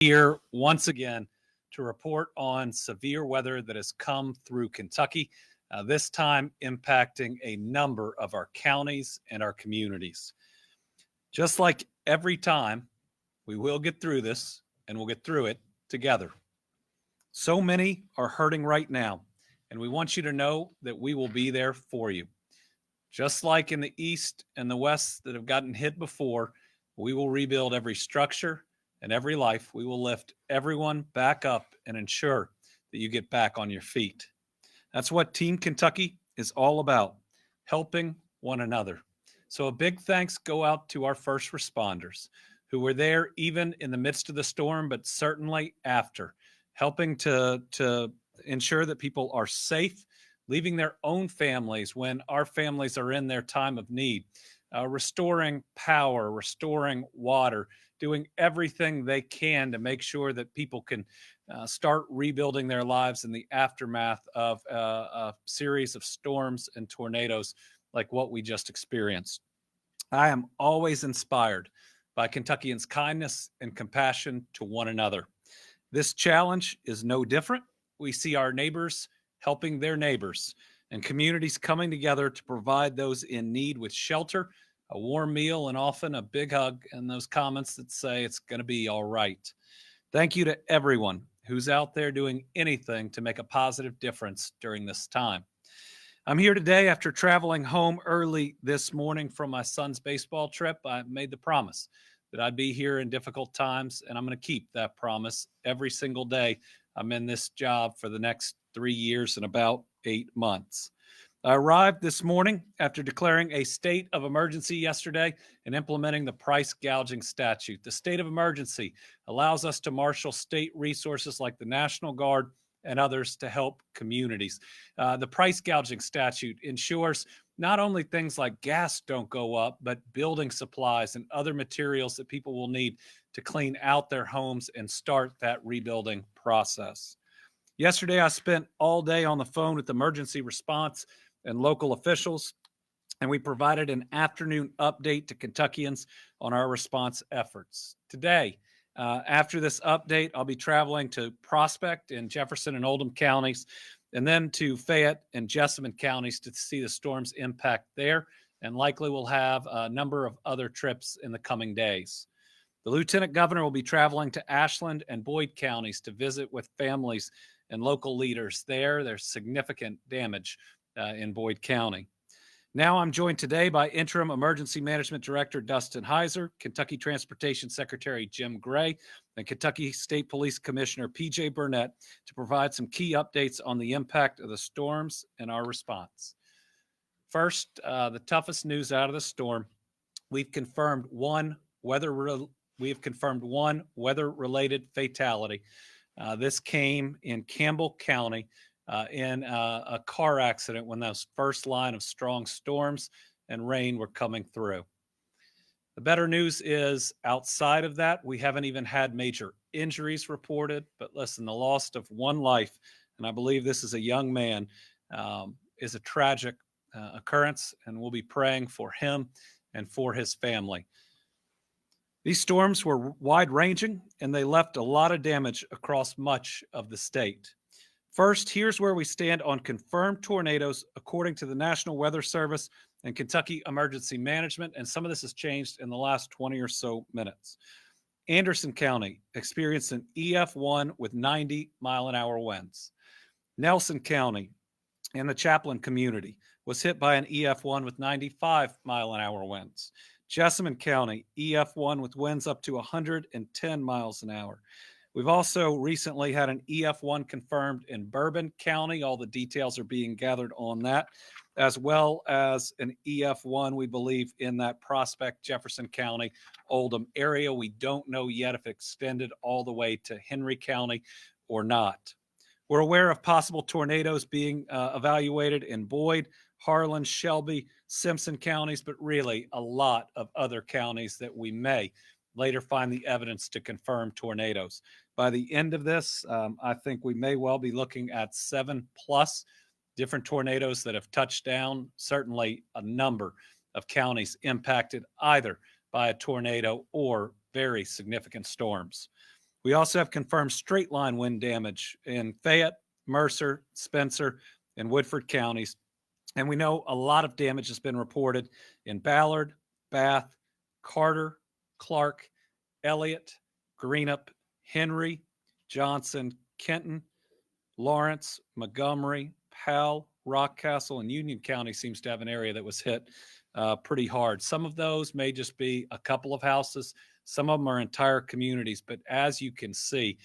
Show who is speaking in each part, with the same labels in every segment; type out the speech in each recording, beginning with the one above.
Speaker 1: Here once again to report on severe weather that has come through Kentucky, this time impacting a number of our counties and our communities. Just like every time, we will get through this and we'll get through it together. So many are hurting right now, and we want you to know that we will be there for you. Just like in the East and the West that have gotten hit before, we will rebuild every structure and every life. We will lift everyone back up and ensure that you get back on your feet. That's what Team Kentucky is all about, helping one another. So a big thanks go out to our first responders who were there even in the midst of the storm, but certainly after, helping to ensure that people are safe, leaving their own families when our families are in their time of need, restoring power, restoring water, doing everything they can to make sure that people can start rebuilding their lives in the aftermath of a series of storms and tornadoes like what we just experienced. I am always inspired by Kentuckians' kindness and compassion to one another. This challenge is no different. We see our neighbors helping their neighbors and communities coming together to provide those in need with shelter, a warm meal, and often a big hug and those comments that say it's going to be all right. Thank you to everyone who's out there doing anything to make a positive difference during this time. I'm here today after traveling home early this morning from my son's baseball trip. I made the promise that I'd be here in difficult times, and I'm going to keep that promise every single day I'm in this job for the next 3 years and about 8 months. I arrived this morning after declaring a state of emergency yesterday and implementing the price gouging statute. The state of emergency allows us to marshal state resources like the National Guard and others to help communities. The price gouging statute ensures not only things like gas don't go up, but building supplies and other materials that people will need to clean out their homes and start that rebuilding process. Yesterday, I spent all day on the phone with emergency response and local officials, and we provided an afternoon update to Kentuckians on our response efforts. Today, after this update, I'll be traveling to Prospect in Jefferson and Oldham counties, and then to Fayette and Jessamine counties to see the storm's impact there, and likely we'll have a number of other trips in the coming days. The Lieutenant Governor will be traveling to Ashland and Boyd counties to visit with families and local leaders there. There's significant damage in Boyd County. Now I'm joined today by Interim Emergency Management Director Dustin Heiser, Kentucky Transportation Secretary Jim Gray, and Kentucky State Police Commissioner PJ Burnett to provide some key updates on the impact of the storms and our response. First, the toughest news out of the storm: we've confirmed one weather-related fatality. This came in Campbell County in a car accident when those first line of strong storms and rain were coming through. The better news is, outside of that, we haven't even had major injuries reported. But listen, the loss of one life, and I believe this is a young man, is a tragic occurrence, and we'll be praying for him and for his family. These storms were wide-ranging, and they left a lot of damage across much of the state. First, here's where we stand on confirmed tornadoes according to the National Weather Service and Kentucky Emergency Management, and some of this has changed in the last 20 or so minutes. Anderson County experienced an EF1 with 90-mile-an-hour winds. Nelson County and the Chaplin community was hit by an EF1 with 95-mile-an-hour winds. Jessamine County, EF1 with winds up to 110 miles an hour. We've also recently had an EF1 confirmed in Bourbon County. All the details are being gathered on that, as well as an EF1, we believe, in that Prospect, Jefferson County, Oldham area. We don't know yet if it extended all the way to Henry County or not. We're aware of possible tornadoes being evaluated in Boyd, Harlan, Shelby, Simpson counties, but really a lot of other counties that we may later find the evidence to confirm tornadoes. By the end of this, I think we may well be looking at 7+ different tornadoes that have touched down, certainly a number of counties impacted either by a tornado or very significant storms. We also have confirmed straight line wind damage in Fayette, Mercer, Spencer, and Woodford counties. And we know a lot of damage has been reported in Ballard, Bath, Carter, Clark, Elliott, Greenup, Henry, Johnson, Kenton, Lawrence, Montgomery, Powell, Rockcastle, and Union County seems to have an area that was hit pretty hard. Some of those may just be a couple of houses. Some of them are entire communities. But as you can see,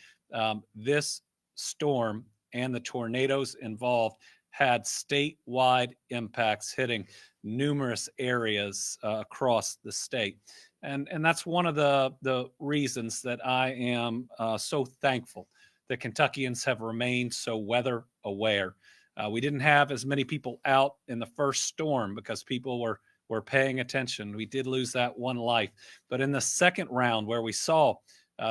Speaker 1: this storm and the tornadoes involved had statewide impacts hitting numerous areas across the state. And that's one of the reasons that I am so thankful that Kentuckians have remained so weather aware. We didn't have as many people out in the first storm because people were paying attention. We did lose that one life. But in the second round where we saw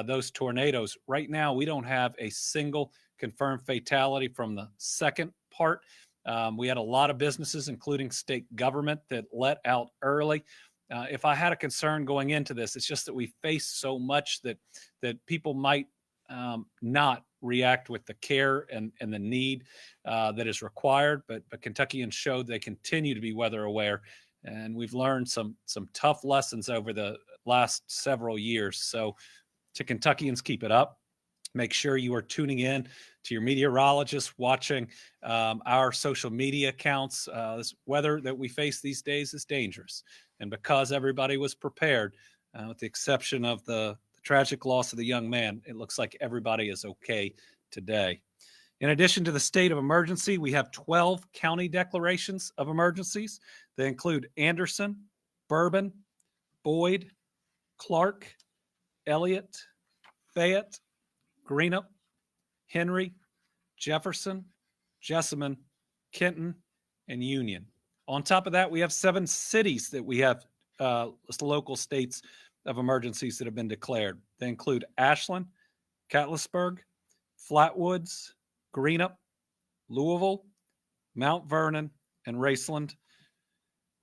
Speaker 1: those tornadoes, right now we don't have a single confirmed fatality from the second part. We had a lot of businesses, including state government, that let out early. If I had a concern going into this, it's just that we face so much that people might not react with the care and the need that is required. But Kentuckians showed they continue to be weather aware, and we've learned some tough lessons over the last several years. So to Kentuckians, keep it up. Make sure you are tuning in to your meteorologist, watching our social media accounts. This weather that we face these days is dangerous. And because everybody was prepared, with the exception of the tragic loss of the young man, it looks like everybody is okay today. In addition to the state of emergency, we have 12 county declarations of emergencies. They include Anderson, Bourbon, Boyd, Clark, Elliott, Fayette, Greenup, Henry, Jefferson, Jessamine, Kenton, and Union. On top of that, we have 7 cities that we have local states of emergencies that have been declared. They include Ashland, Catlettsburg, Flatwoods, Greenup, Louisville, Mount Vernon, and Raceland.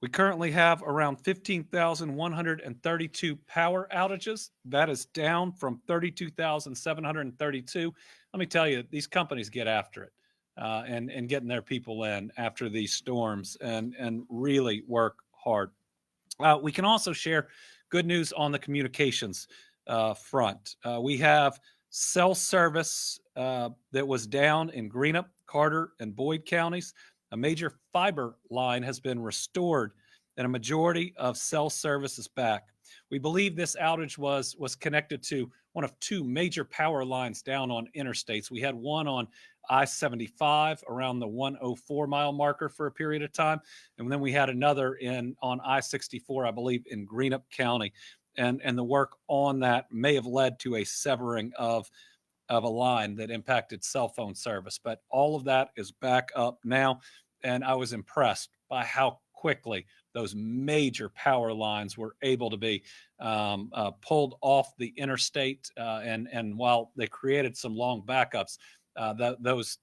Speaker 1: We currently have around 15,132 power outages. That is down from 32,732. Let me tell you, these companies get after it and getting their people in after these storms and really work hard. We can also share good news on the communications front. We have cell service that was down in Greenup, Carter, and Boyd counties. A major fiber line has been restored, and a majority of cell service is back. We believe this outage was connected to one of 2 major power lines down on interstates. We had one on I-75 around the 104 mile marker for a period of time, and then we had another on I-64, I believe, in Greenup County. And the work on that may have led to a severing of a line that impacted cell phone service. But all of that is back up now, and I was impressed by how quickly those major power lines were able to be pulled off the interstate. And while they created some long backups, those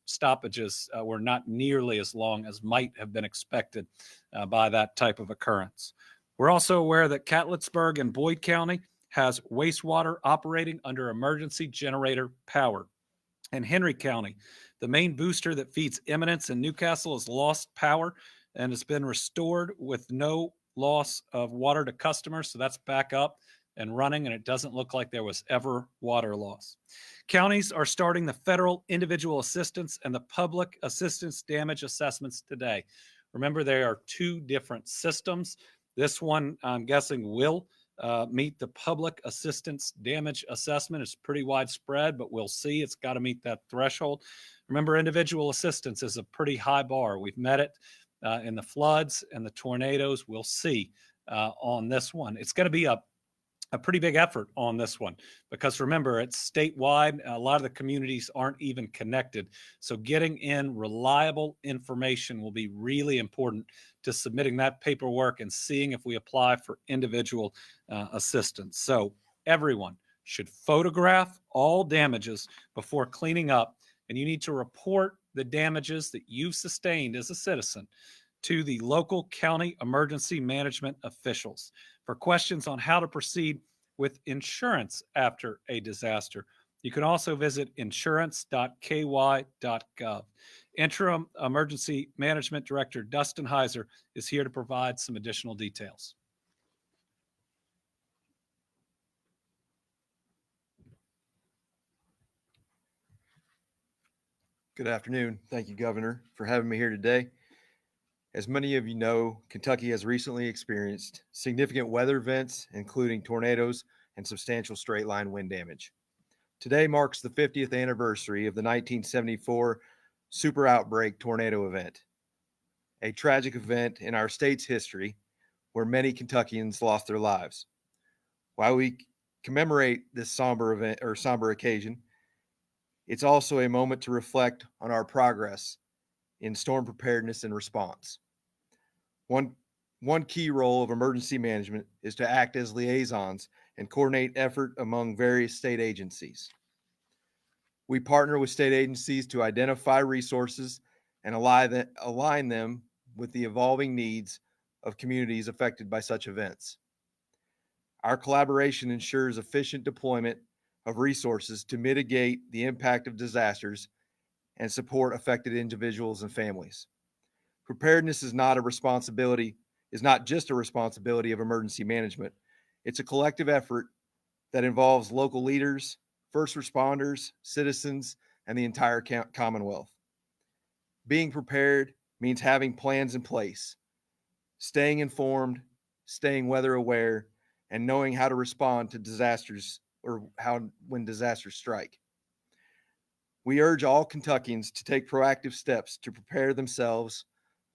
Speaker 1: stoppages were not nearly as long as might have been expected by that type of occurrence. We're also aware that Catlettsburg and Boyd County has wastewater operating under emergency generator power. In Henry County, the main booster that feeds Eminence and Newcastle has lost power and has been restored with no loss of water to customers. So that's back up and running, and it doesn't look like there was ever water loss. Counties are starting the federal individual assistance and the public assistance damage assessments today. Remember, there are 2 different systems. This one, I'm guessing, will meet the public assistance damage assessment. It's pretty widespread, but we'll see. It's got to meet that threshold. Remember, individual assistance is a pretty high bar. We've met it in the floods and the tornadoes. We'll see on this one. It's going to be a pretty big effort on this one because remember, it's statewide. A lot of the communities aren't even connected. So getting in reliable information will be really important to submitting that paperwork and seeing if we apply for individual assistance. So everyone should photograph all damages before cleaning up, and you need to report the damages that you've sustained as a citizen to the local county emergency management officials. For questions on how to proceed, with insurance after a disaster. You can also visit insurance.ky.gov. Interim Emergency Management Director Dustin Heiser is here to provide some additional details.
Speaker 2: Good afternoon. Thank you, Governor, for having me here today. As many of you know, Kentucky has recently experienced significant weather events, including tornadoes and substantial straight line wind damage. Today marks the 50th anniversary of the 1974 super outbreak tornado event, a tragic event in our state's history where many Kentuckians lost their lives. While we commemorate this somber event or somber occasion, it's also a moment to reflect on our progress in storm preparedness and response. One key role of emergency management is to act as liaisons and coordinate effort among various state agencies. We partner with state agencies to identify resources and align them with the evolving needs of communities affected by such events. Our collaboration ensures efficient deployment of resources to mitigate the impact of disasters and support affected individuals and families. Preparedness is not just a responsibility of emergency management. It's a collective effort that involves local leaders, first responders, citizens, and the entire Commonwealth. Being prepared means having plans in place, staying informed, staying weather aware, and knowing how to respond to disasters when disasters strike. We urge all Kentuckians to take proactive steps to prepare themselves,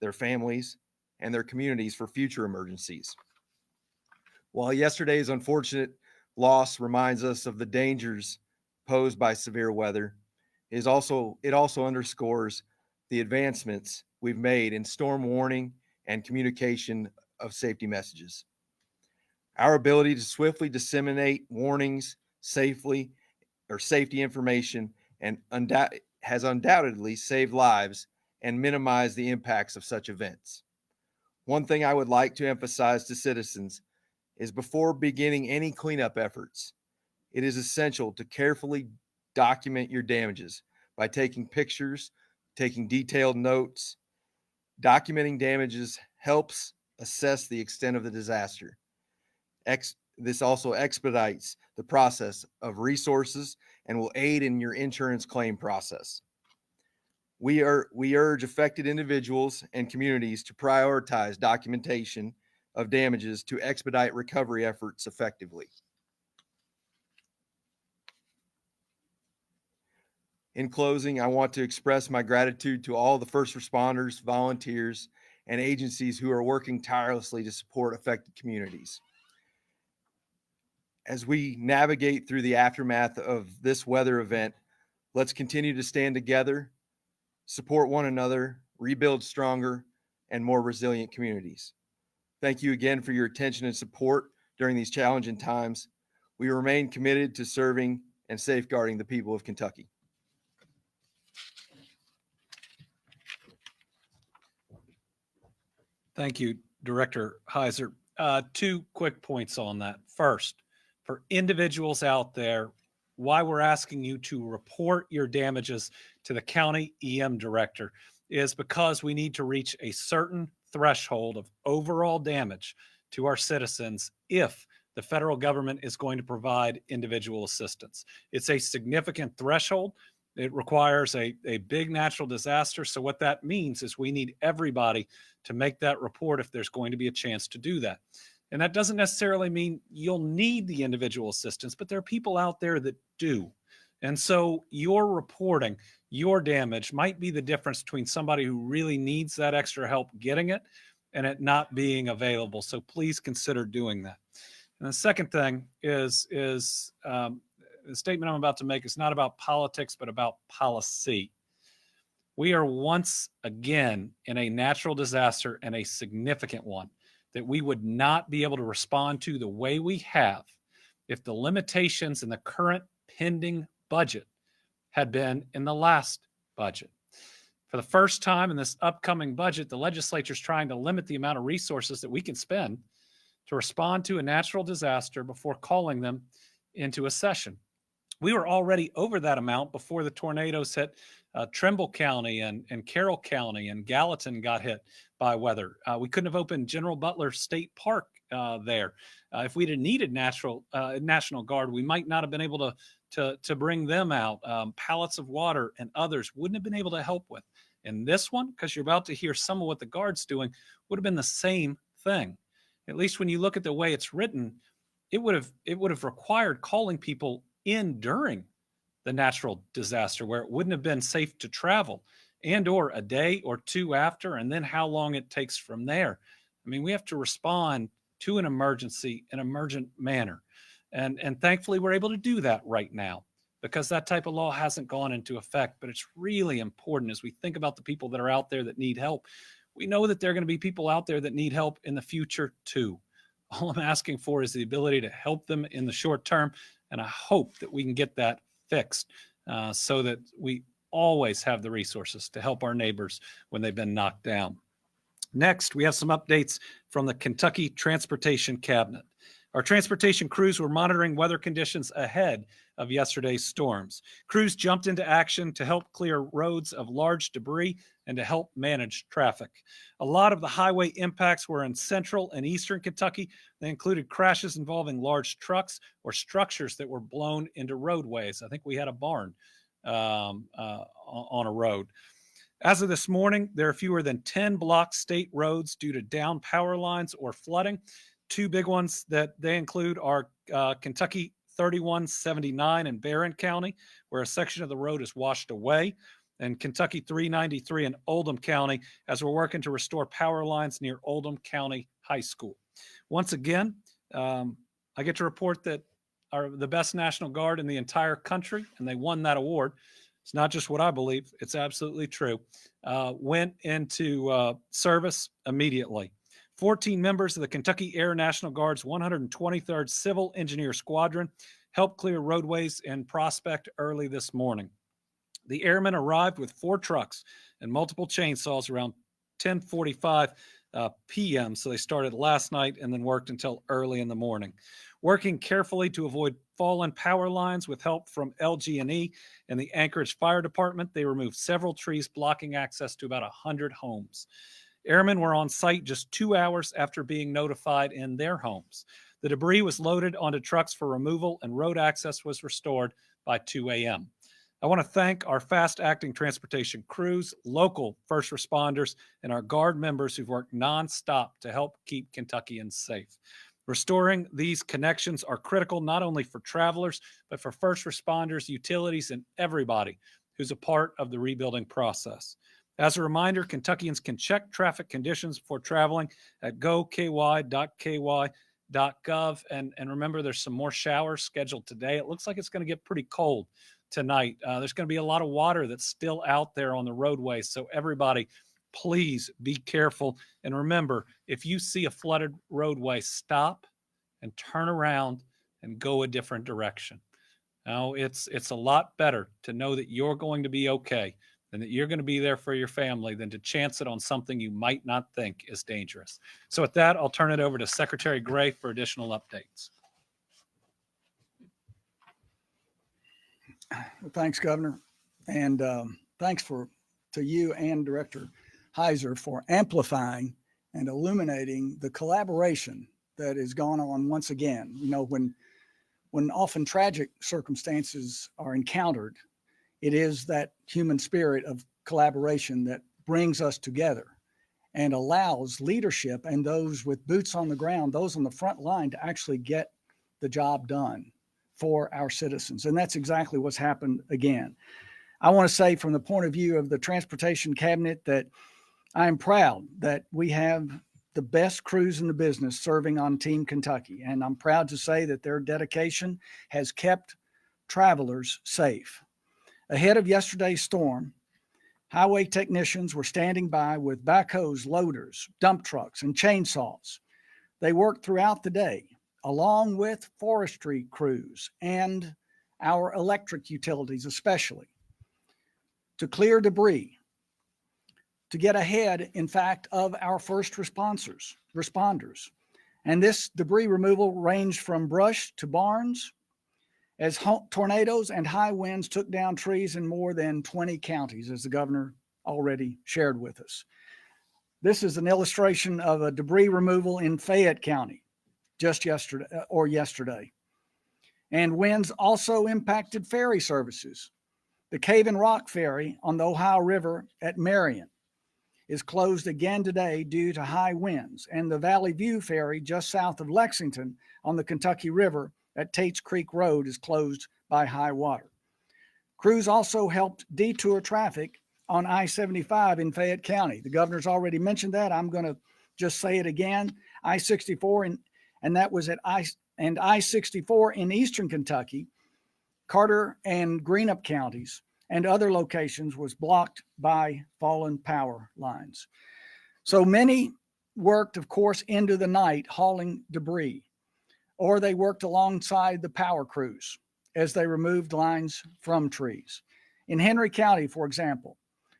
Speaker 2: their families, and their communities for future emergencies. While yesterday's unfortunate loss reminds us of the dangers posed by severe weather, it also underscores the advancements we've made in storm warning and communication of safety messages. Our ability to swiftly disseminate warnings, safety information, has undoubtedly saved lives and minimized the impacts of such events. One thing I would like to emphasize to citizens is before beginning any cleanup efforts, it is essential to carefully document your damages by taking pictures, taking detailed notes. Documenting damages helps assess the extent of the disaster. This also expedites the process of resources and will aid in your insurance claim process. We urge affected individuals and communities to prioritize documentation of damages to expedite recovery efforts effectively. In closing, I want to express my gratitude to all the first responders, volunteers, and agencies who are working tirelessly to support affected communities. As we navigate through the aftermath of this weather event, let's continue to stand together, support one another, rebuild stronger and more resilient communities. Thank you again for your attention and support during these challenging times. We remain committed to serving and safeguarding the people of Kentucky.
Speaker 1: Thank you, Director Heiser. Two quick points on that. First, for individuals out there, why we're asking you to report your damages to the county EM director is because we need to reach a certain threshold of overall damage to our citizens if the federal government is going to provide individual assistance. It's a significant threshold. It requires a big natural disaster. So what that means is we need everybody to make that report if there's going to be a chance to do that. And that doesn't necessarily mean you'll need the individual assistance, but there are people out there that do. And so your reporting, your damage might be the difference between somebody who really needs that extra help getting it and it not being available. So please consider doing that. And the second thing is the statement I'm about to make is not about politics, but about policy. We are once again in a natural disaster, and a significant one, that we would not be able to respond to the way we have if the limitations in the current pending budget had been in the last budget. For the first time in this upcoming budget, the legislature is trying to limit the amount of resources that we can spend to respond to a natural disaster before calling them into a session. We were already over that amount before the tornadoes hit Trimble County and Carroll County, and Gallatin got hit by weather. We couldn't have opened General Butler State Park there. If we'd have needed National Guard, we might not have been able to bring them out. Pallets of water and others wouldn't have been able to help with. And this one, because you're about to hear some of what the Guard's doing, would have been the same thing. At least when you look at the way it's written, it would have required calling people in during the natural disaster where it wouldn't have been safe to travel, and or a day or two after, and then how long it takes from there. I mean, we have to respond to an emergency in an emergent manner. And thankfully we're able to do that right now because that type of law hasn't gone into effect. But it's really important as we think about the people that are out there that need help. We know that there are going to be people out there that need help in the future too. All I'm asking for is the ability to help them in the short term. And I hope that we can get that fixed so that we always have the resources to help our neighbors when they've been knocked down. Next, we have some updates from the Kentucky Transportation Cabinet. Our transportation crews were monitoring weather conditions ahead of yesterday's storms. Crews jumped into action to help clear roads of large debris and to help manage traffic. A lot of the highway impacts were in central and eastern Kentucky. They included crashes involving large trucks or structures that were blown into roadways. I think we had a barn on a road. As of this morning, there are fewer than 10 blocked state roads due to down power lines or flooding. Two big ones that they include are Kentucky 3179 in Barron County, where a section of the road is washed away, and Kentucky 393 in Oldham County, as we're working to restore power lines near Oldham County High School. Once again, I get to report that the best National Guard in the entire country, and they won that award. It's not just what I believe, it's absolutely true. Went into service immediately. 14 members of the Kentucky Air National Guard's 123rd Civil Engineer Squadron helped clear roadways in Prospect early this morning. The airmen arrived with 4 trucks and multiple chainsaws around 10:45 p.m. So they started last night and then worked until early in the morning. Working carefully to avoid fallen power lines with help from LG&E and the Anchorage Fire Department, they removed several trees blocking access to about 100 homes. Airmen were on site just 2 hours after being notified in their homes. The debris was loaded onto trucks for removal and road access was restored by 2 a.m. I want to thank our fast-acting transportation crews, local first responders, and our Guard members who've worked nonstop to help keep Kentuckians safe. Restoring these connections are critical not only for travelers, but for first responders, utilities, and everybody who's a part of the rebuilding process. As a reminder, Kentuckians can check traffic conditions before traveling at goky.ky.gov. And remember, there's some more showers scheduled today. It looks like it's going to get pretty cold tonight. There's going to be a lot of water that's still out there on the roadways. So everybody, please be careful. And remember, if you see a flooded roadway, stop and turn around and go a different direction. Now, it's a lot better to know that you're going to be okay and that you're going to be there for your family than to chance it on something you might not think is dangerous. So with that, I'll turn it over to Secretary Gray for additional updates.
Speaker 3: Well, thanks, Governor. And thanks to you and Director Heiser for amplifying and illuminating the collaboration that has gone on once again. You know, when often tragic circumstances are encountered, it is that human spirit of collaboration that brings us together and allows leadership and those with boots on the ground, those on the front line, to actually get the job done for our citizens. And that's exactly what's happened again. I want to say from the point of view of the Transportation Cabinet that I'm proud that we have the best crews in the business serving on Team Kentucky. And I'm proud to say that their dedication has kept travelers safe. Ahead of yesterday's storm, highway technicians were standing by with backhoes, loaders, dump trucks, and chainsaws. They worked throughout the day, along with forestry crews and our electric utilities especially, to clear debris, to get ahead, in fact, of our first responders. And this debris removal ranged from brush to barns as tornadoes and high winds took down trees in more than 20 counties, as the governor already shared with us. This is an illustration of a debris removal in Fayette County just yesterday. And winds also impacted ferry services. The Cave and Rock Ferry on the Ohio River at Marion is closed again today due to high winds, and the Valley View Ferry just south of Lexington on the Kentucky River at Tates Creek Road is closed by high water. Crews also helped detour traffic on I-75 in Fayette County. The governor's already mentioned that. I'm going to just say it again. I-64, and that was at I-64 in eastern Kentucky, Carter and Greenup counties, and other locations was blocked by fallen power lines. So many worked, of course, into the night hauling debris, or they worked alongside the power crews as they removed lines from trees. In Henry County, for example,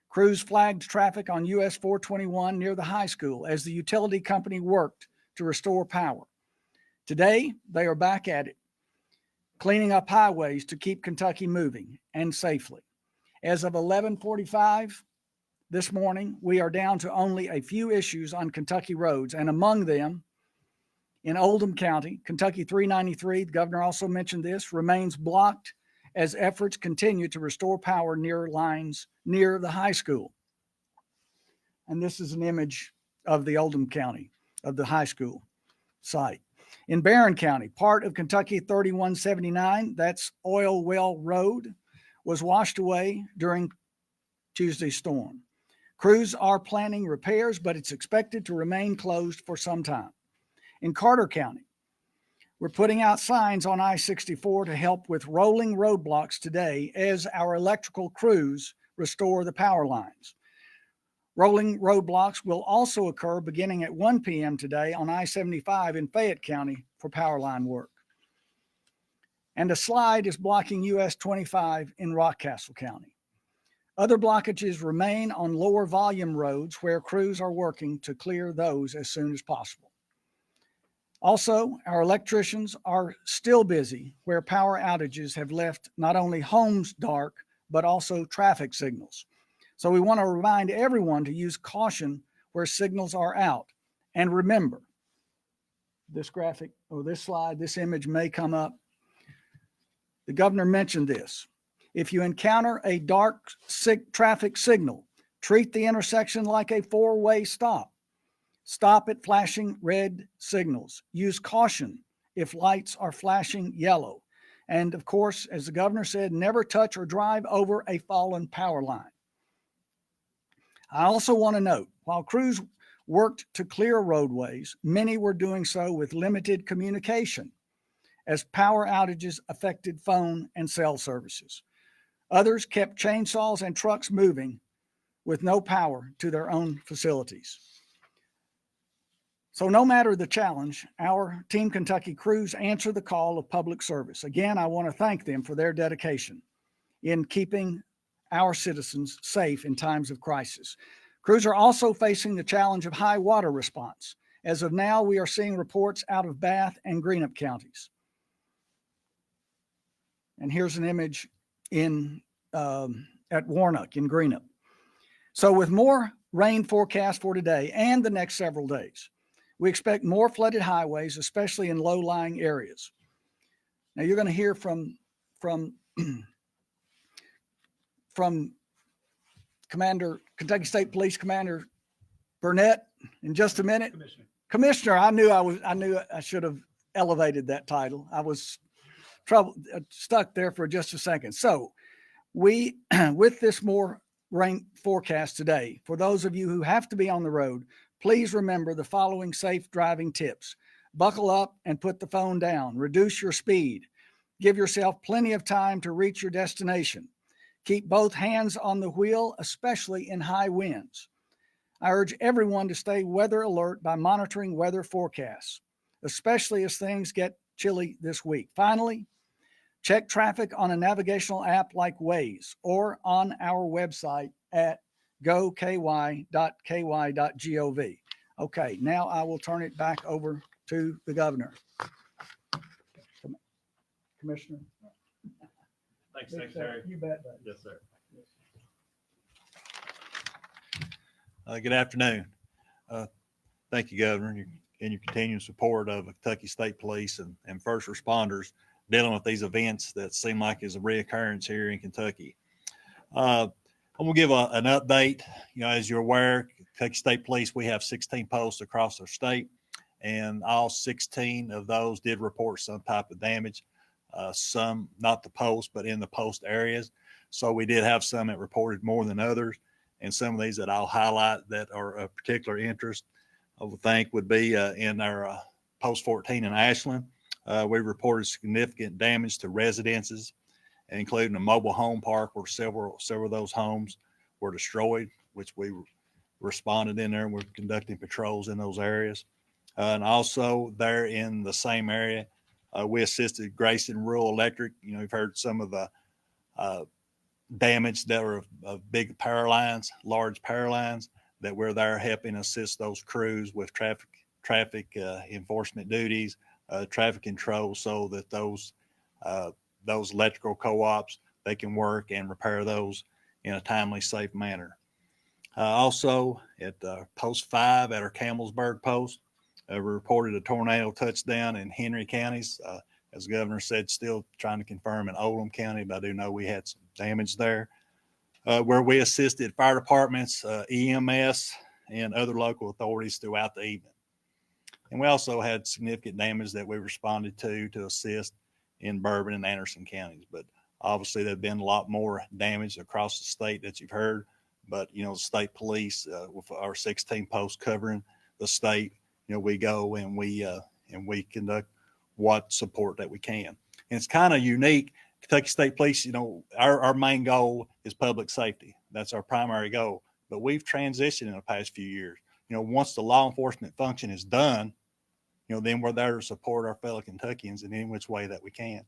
Speaker 3: crews flagged traffic on US 421 near the high school as the utility company worked to restore power. Today, they are back at it, cleaning up highways to keep Kentucky moving and safely. As of 11:45 this morning, we are down to only a few issues on Kentucky roads, and among them, in Oldham County, Kentucky 393, the governor also mentioned this, remains blocked as efforts continue to restore power near lines near the high school. And this is an image of the Oldham County, of the high school site. In Barron County, part of Kentucky 3179, that's Oil Well Road, was washed away during Tuesday's storm. Crews are planning repairs, but it's expected to remain closed for some time. In Carter County, we're putting out signs on I-64 to help with rolling roadblocks today as our electrical crews restore the power lines. Rolling roadblocks will also occur beginning at 1 p.m. today on I-75 in Fayette County for power line work. And a slide is blocking US 25 in Rockcastle County. Other blockages remain on lower volume roads where crews are working to clear those as soon as possible. Also, our electricians are still busy where power outages have left not only homes dark, but also traffic signals. So we want to remind everyone to use caution where signals are out. And remember, this graphic or this slide, this image may come up. The governor mentioned this. If you encounter a dark traffic signal, treat the intersection like a four-way stop. Stop at flashing red signals. Use caution if lights are flashing yellow. And of course, as the governor said, never touch or drive over a fallen power line. I also want to note, while crews worked to clear roadways, many were doing so with limited communication as power outages affected phone and cell services. Others kept chainsaws and trucks moving with no power to their own facilities. So no matter the challenge, our Team Kentucky crews answer the call of public service. Again, I want to thank them for their dedication in keeping our citizens safe in times of crisis. Crews are also facing the challenge of high water response. As of now, we are seeing reports out of Bath and Greenup counties. And here's an image at Warnock in Greenup. So with more rain forecast for today and the next several days, we expect more flooded highways, especially in low-lying areas. Now you're going to hear from Kentucky State Police Commander Burnett in just a minute. Commissioner, I knew I should have elevated that title. I was stuck there for just a second. So we, with this more rain forecast today, for those of you who have to be on the road, please remember the following safe driving tips. Buckle up and put the phone down. Reduce your speed. Give yourself plenty of time to reach your destination. Keep both hands on the wheel, especially in high winds. I urge everyone to stay weather alert by monitoring weather forecasts, especially as things get chilly this week. Finally, check traffic on a navigational app like Waze or on our website at goky.ky.gov. Okay, now I will turn it back over to the governor. Commissioner.
Speaker 1: Thanks,
Speaker 3: Secretary. You bet, buddy.
Speaker 1: Yes, sir.
Speaker 4: Good afternoon. Thank you, Governor, and your continuing support of Kentucky State Police and first responders dealing with these events that seem like is a reoccurrence here in Kentucky. I'm going to give an update. As you're aware, Kentucky State Police, we have 16 posts across our state, and all 16 of those did report some type of damage. Some, not the post, but in the post areas. So we did have some that reported more than others. And some of these that I'll highlight that are of particular interest, I would think would be in our post 14 in Ashland. We reported significant damage to residences, including a mobile home park where several of those homes were destroyed, which we responded in there and we're conducting patrols in those areas. And also there in the same area, we assisted Grayson Rural Electric. You've heard some of the damage that were of big power lines, large power lines, that we're there helping assist those crews with traffic enforcement duties, traffic control, so that those electrical co-ops, they can work and repair those in a timely, safe manner. Also at post 5 at our Campbellsburg post, we reported a tornado touchdown in Henry counties. As the governor said, still trying to confirm in Oldham County, but I do know we had some damage there, where we assisted fire departments, EMS, and other local authorities throughout the evening. And we also had significant damage that we responded to assist in Bourbon and Anderson counties. But obviously there've been a lot more damage across the state that you've heard. But, the state police, with our 16 posts covering the state, we go and we conduct what support that we can. And it's kind of unique. Kentucky State Police, our main goal is public safety. That's our primary goal. But we've transitioned in the past few years. Once the law enforcement function is done, then we're there to support our fellow Kentuckians in any which way that we can.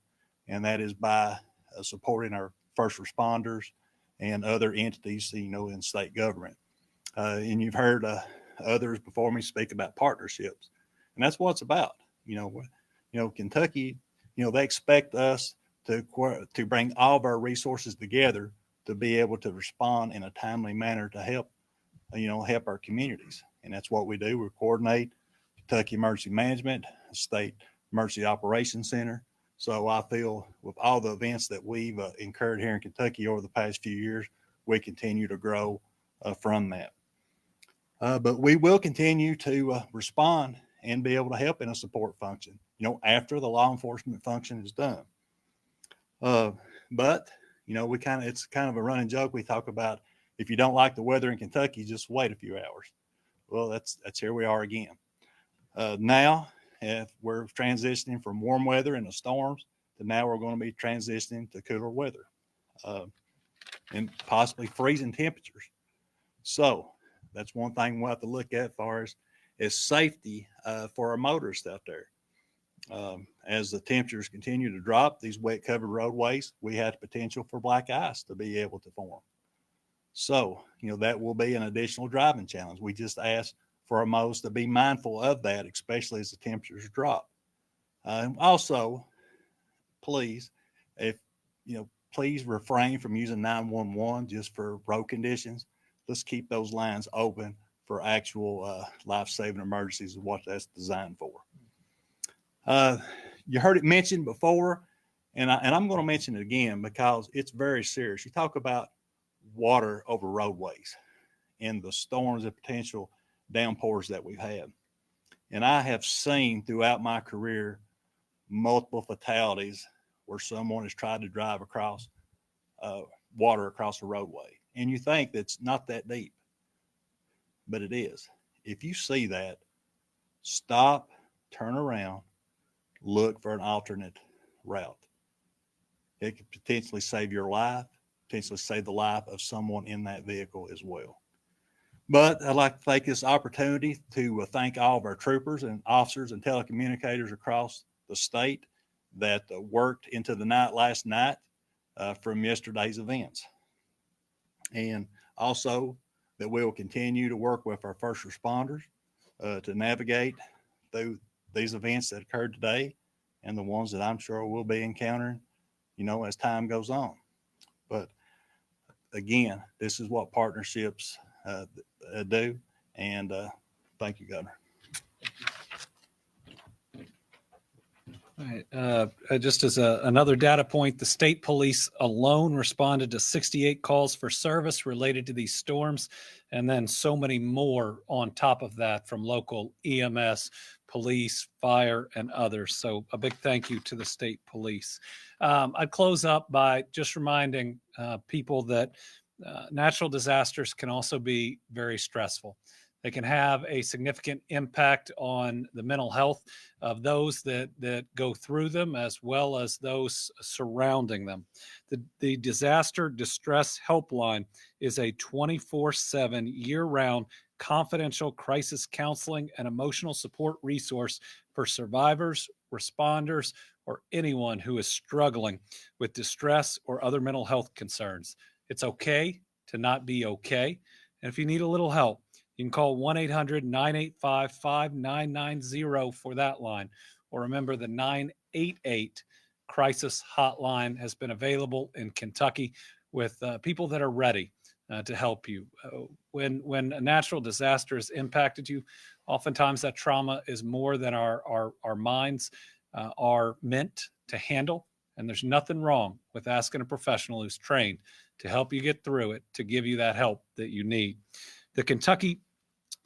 Speaker 4: And that is by supporting our first responders and other entities, in state government. And you've heard others before me speak about partnerships. And that's what it's about. Kentucky, they expect us to bring all of our resources together to be able to respond in a timely manner to help our communities. And that's what we do. We coordinate Kentucky Emergency Management, State Emergency Operations Center. So I feel with all the events that we've incurred here in Kentucky over the past few years, we continue to grow from that. But we will continue to respond and be able to help in a support function, after the law enforcement function is done. But it's kind of a running joke. We talk about, if you don't like the weather in Kentucky, just wait a few hours. Well, that's here we are again. Now, if we're transitioning from warm weather and the storms to now we're going to be transitioning to cooler weather, and possibly freezing temperatures. So that's one thing we'll have to look at as far as safety for our motorists out there. As the temperatures continue to drop, these wet covered roadways, we have the potential for black ice to be able to form. So, that will be an additional driving challenge. We just ask for our motorists to be mindful of that, especially as the temperatures drop. Also, please, please refrain from using 911 just for road conditions. Let's keep those lines open for actual life-saving emergencies, is what that's designed for. You heard it mentioned before, and I'm going to mention it again because it's very serious. You talk about water over roadways and the storms and potential downpours that we've had. And I have seen throughout my career multiple fatalities where someone has tried to drive across water across a roadway. And you think that's not that deep, but it is. If you see that, stop, turn around, look for an alternate route. It could potentially save your life, potentially save the life of someone in that vehicle as well. But I'd like to take this opportunity to thank all of our troopers and officers and telecommunicators across the state that worked into the night last night from yesterday's events. And also that we will continue to work with our first responders to navigate through these events that occurred today and the ones that I'm sure we'll be encountering, as time goes on. But again, this is what partnerships do. And thank you, Governor.
Speaker 1: All right. Just as another data point, the state police alone responded to 68 calls for service related to these storms, and then so many more on top of that from local EMS, police, fire, and others. So a big thank you to the state police. I'd close up by just reminding people that natural disasters can also be very stressful. They can have a significant impact on the mental health of those that go through them, as well as those surrounding them. The Disaster Distress Helpline is a 24/7 year-round confidential crisis counseling and emotional support resource for survivors, responders, or anyone who is struggling with distress or other mental health concerns. It's okay to not be okay. And if you need a little help, you can call 1-800-985-5990 for that line. Or remember, the 988 crisis hotline has been available in Kentucky with people that are ready to help you. When a natural disaster has impacted you, oftentimes that trauma is more than our minds are meant to handle. And there's nothing wrong with asking a professional who's trained to help you get through it, to give you that help that you need. The Kentucky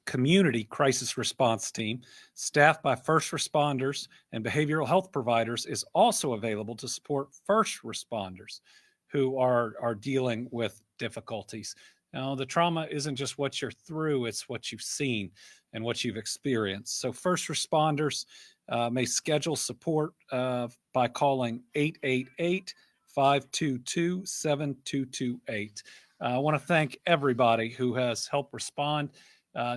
Speaker 1: Community Crisis Response Team, staffed by first responders and behavioral health providers, is also available to support first responders who are dealing with difficulties. Now, the trauma isn't just what you're through, it's what you've seen and what you've experienced. So first responders may schedule support by calling 888-522-7228. I want to thank everybody who has helped respond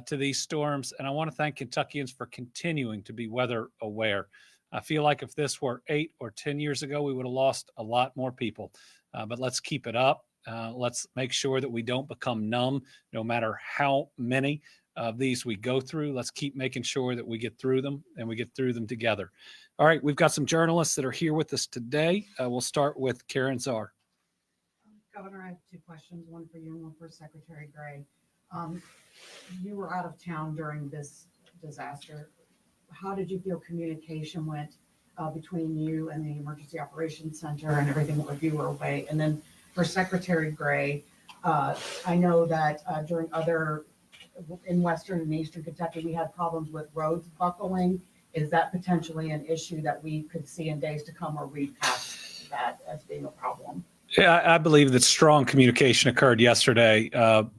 Speaker 1: to these storms, and I want to thank Kentuckians for continuing to be weather aware. I feel like if this were 8 or 10 years ago, we would have lost a lot more people, but let's keep it up. Let's make sure that we don't become numb, no matter how many of these we go through. Let's keep making sure that we get through them, and we get through them together. All right, we've got some journalists that are here with us today. We'll start with Karen Czar.
Speaker 5: Governor, I have 2 questions, one for you and one for Secretary Gray. You were out of town during this disaster. How did you feel communication went between you and the Emergency Operations Center and everything while you were away? And then for Secretary Gray, I know that in Western and Eastern Kentucky, we had problems with roads buckling. Is that potentially an issue that we could see in days to come, or read past that as being a problem?
Speaker 1: Yeah, I believe that strong communication occurred yesterday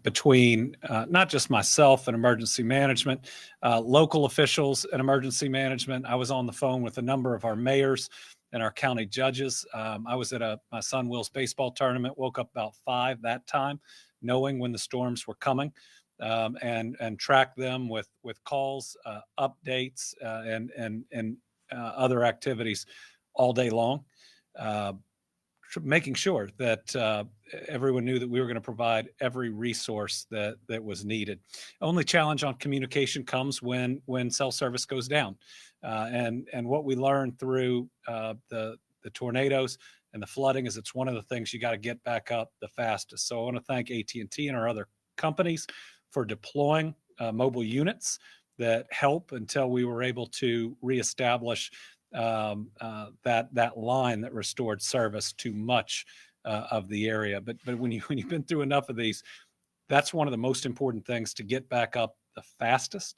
Speaker 1: between not just myself and emergency management, local officials and emergency management. I was on the phone with a number of our mayors and our county judges. I was at my son Will's baseball tournament, woke up about 5 that time, knowing when the storms were coming, and tracked them with calls, updates, and other activities all day long. Making sure that everyone knew that we were going to provide every resource that was needed. Only challenge on communication comes when cell service goes down, and what we learned through the tornadoes and the flooding is it's one of the things you got to get back up the fastest. So I want to thank AT&T and our other companies for deploying mobile units that help until we were able to reestablish that line that restored service to much of the area. But when you've been through enough of these, that's one of the most important things, to get back up the fastest,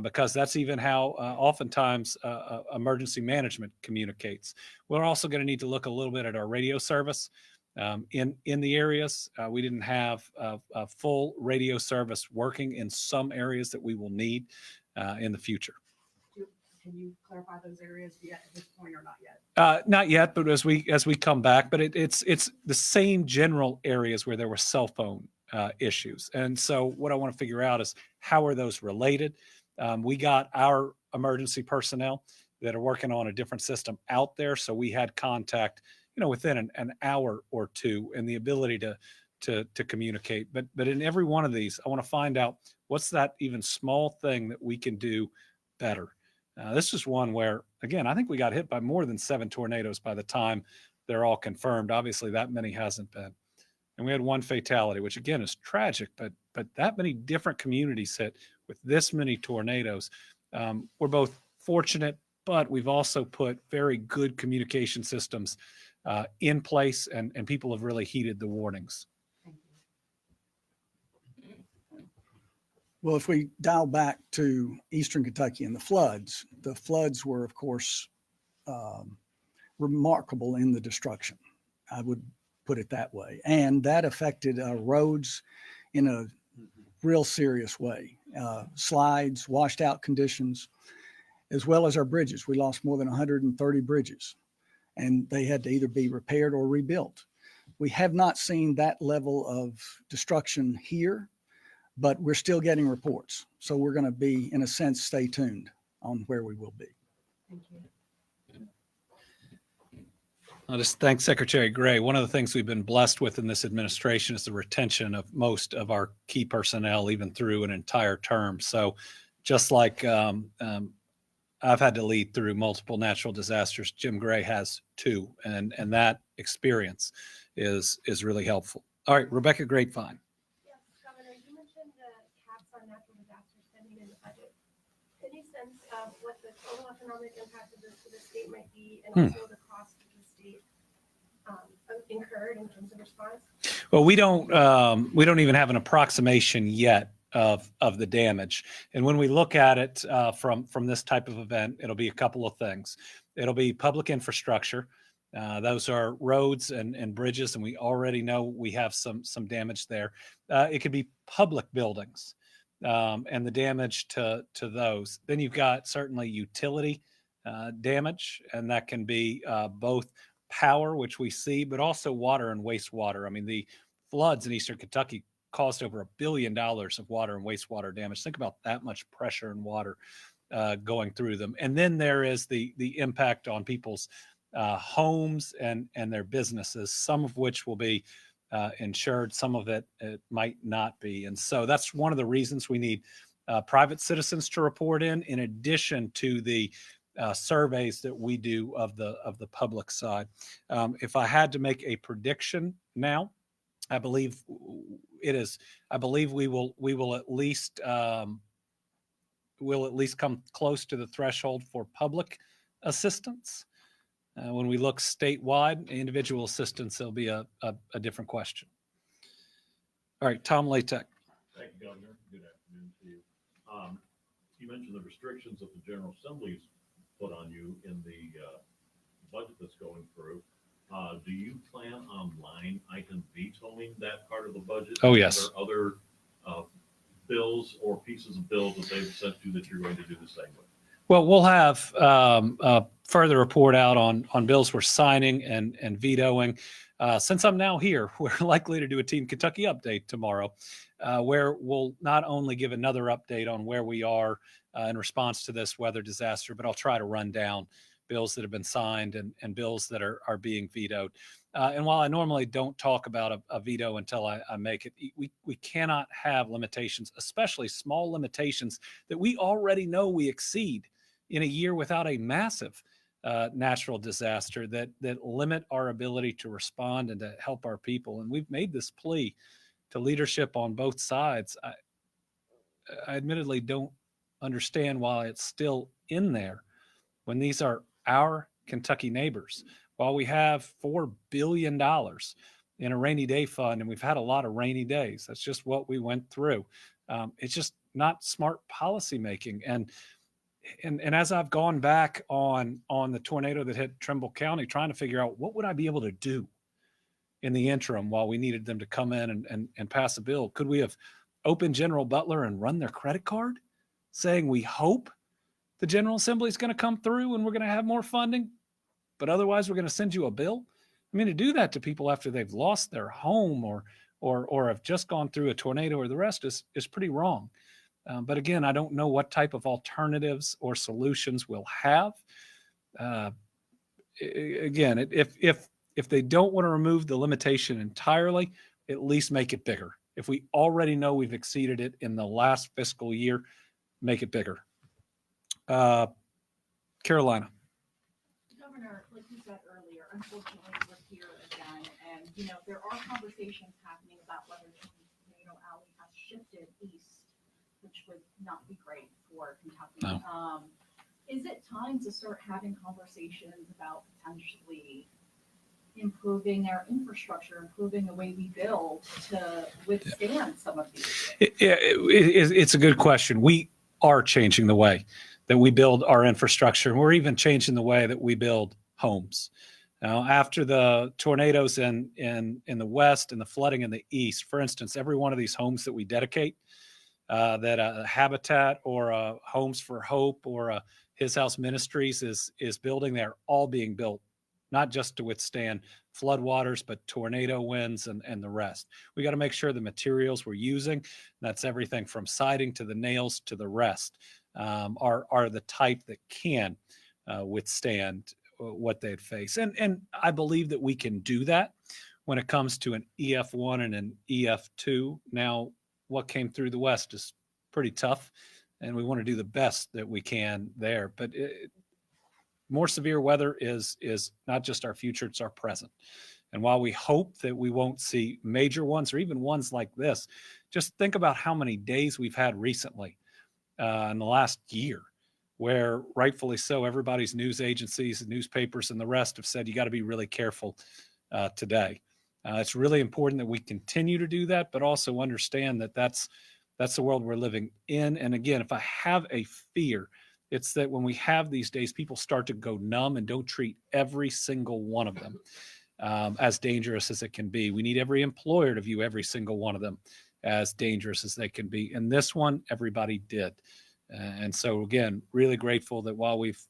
Speaker 1: because that's even how oftentimes emergency management communicates. We're also going to need to look a little bit at our radio service in the areas. We didn't have a full radio service working in some areas that we will need in the future.
Speaker 5: Can you clarify those areas yet at this point, or not yet?
Speaker 1: Not yet, but as we come back, but it's the same general areas where there were cell phone issues. And so what I want to figure out is, how are those related? We got our emergency personnel that are working on a different system out there, so we had contact, within an hour or two, and the ability to communicate. But in every one of these, I want to find out what's that even small thing that we can do better. This is one where, again, I think we got hit by more than 7 tornadoes by the time they're all confirmed. Obviously, that many hasn't been. And we had 1 fatality, which again is tragic, but that many different communities hit with this many tornadoes. We're both fortunate, but we've also put very good communication systems in place, and people have really heeded the warnings.
Speaker 5: Thank you.
Speaker 3: Well, if we dial back to Eastern Kentucky and the floods were, of course, remarkable in the destruction. I would put it that way. And that affected roads in a real serious way. Slides, washed out conditions, as well as our bridges. We lost more than 130 bridges, and they had to either be repaired or rebuilt. We have not seen that level of destruction here, but we're still getting reports. So we're going to be, in a sense, stay tuned on where we will be.
Speaker 5: Thank you.
Speaker 1: I'll just thank Secretary Gray. One of the things we've been blessed with in this administration is the retention of most of our key personnel, even through an entire term. So just like I've had to lead through multiple natural disasters, Jim Gray has too. And that experience is really helpful. All right, Rebecca Grapevine.
Speaker 6: Yes, Governor, you mentioned the caps on natural disaster spending in the budget. Any sense of what the total economic impact of this to the state might be, and also the cost of the state incurred in terms of response?
Speaker 1: Well, we don't even have an approximation yet of the damage. And when we look at it from this type of event, it'll be a couple of things. It'll be public infrastructure. Those are roads and bridges, and we already know we have some damage there. It could be public buildings and the damage to those. Then you've got certainly utility damage, and that can be both power, which we see, but also water and wastewater. I mean, the floods in Eastern Kentucky caused over $1 billion of water and wastewater damage. Think about that much pressure and water going through them. And then there is the impact on people's homes and their businesses, some of which will be insured, some of it might not be. And so that's one of the reasons we need private citizens to report in addition to the surveys that we do of the public side. If I had to make a prediction now, I believe we will at least come close to the threshold for public assistance. When we look statewide, individual assistance, there'll be a different question. All right, Tom Latek.
Speaker 7: Thank you, Governor. Good afternoon to you. You mentioned the restrictions that the General Assembly's put on you in the budget that's going through. Do you plan on line item vetoing that part of the budget?
Speaker 1: Oh, yes.
Speaker 7: Are there other bills or pieces of bills that they've sent you that you're going to do the same with?
Speaker 1: Well, we'll have a further report out on bills we're signing and vetoing. Since I'm now here, we're likely to do a Team Kentucky update tomorrow, where we'll not only give another update on where we are in response to this weather disaster, but I'll try to run down bills that have been signed and bills that are being vetoed. And while I normally don't talk about a veto until I make it, we cannot have limitations, especially small limitations that we already know we exceed in a year without a massive natural disaster that limit our ability to respond and to help our people. And we've made this plea to leadership on both sides. I admittedly don't understand why it's still in there when these are our Kentucky neighbors. While we have $4 billion in a rainy day fund, and we've had a lot of rainy days, that's just what we went through. It's just not smart policy making. And as I've gone back on the tornado that hit Trimble County, trying to figure out what would I be able to do in the interim while we needed them to come in and pass a bill. Could we have opened General Butler and run their credit card saying we hope the General Assembly is going to come through and we're going to have more funding, but otherwise we're going to send you a bill? I mean, to do that to people after they've lost their home or have just gone through a tornado or the rest is pretty wrong. But again, I don't know what type of alternatives or solutions we'll have. Again, if they don't want to remove the limitation entirely, at least make it bigger. If we already know we've exceeded it in the last fiscal year, make it bigger. Carolina.
Speaker 8: Governor, like you said earlier, unfortunately, we're here again, and, there are conversations happening about whether Tornado Alley has shifted east, which would not be great for Kentucky.
Speaker 1: No.
Speaker 8: Is it time to start having conversations about potentially improving our infrastructure, improving the way we build to withstand some of these?
Speaker 1: It's a good question. We are changing the way that we build our infrastructure. We're even changing the way that we build homes. Now, after the tornadoes in the west and the flooding in the east, for instance, every one of these homes that we dedicate, that Habitat or Homes for Hope or His House Ministries is building, they're all being built not just to withstand floodwaters, but tornado winds and the rest. We got to make sure the materials we're using, that's everything from siding to the nails to the rest, are the type that can withstand what they'd face. And I believe that we can do that when it comes to an EF1 and an EF2. Now, what came through the West is pretty tough, and we want to do the best that we can there. But more severe weather is not just our future, it's our present. And while we hope that we won't see major ones or even ones like this, just think about how many days we've had recently in the last year where, rightfully so, everybody's news agencies and newspapers and the rest have said you got to be really careful today. It's really important that we continue to do that, but also understand that that's the world we're living in. And again, if I have a fear, it's that when we have these days, people start to go numb and don't treat every single one of them as dangerous as it can be. We need every employer to view every single one of them as dangerous as they can be. And this one, everybody did. And so, again, really grateful that while we've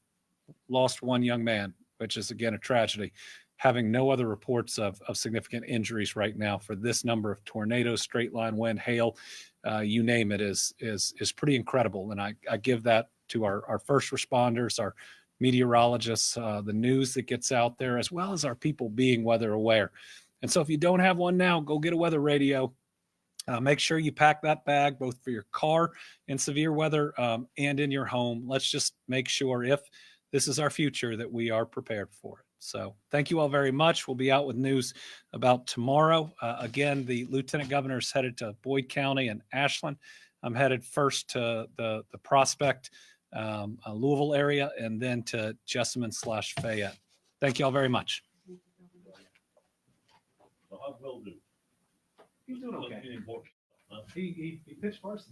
Speaker 1: lost one young man, which is, again, a tragedy, having no other reports of significant injuries right now for this number of tornadoes, straight line wind, hail, you name it, is pretty incredible. And I give that to our first responders, our meteorologists, the news that gets out there, as well as our people being weather aware. And so if you don't have one now, go get a weather radio. Make sure you pack that bag both for your car in severe weather and in your home. Let's just make sure, if this is our future, that we are prepared for it. So thank you all very much. We'll be out with news about tomorrow. Again, the Lieutenant Governor is headed to Boyd County and Ashland. I'm headed first to the Prospect, Louisville area, and then to Jessamine/Fayette. Thank you all very much.
Speaker 7: So how's Will do?
Speaker 9: He's doing okay.
Speaker 7: Getting bored, huh?
Speaker 9: He pitched varsity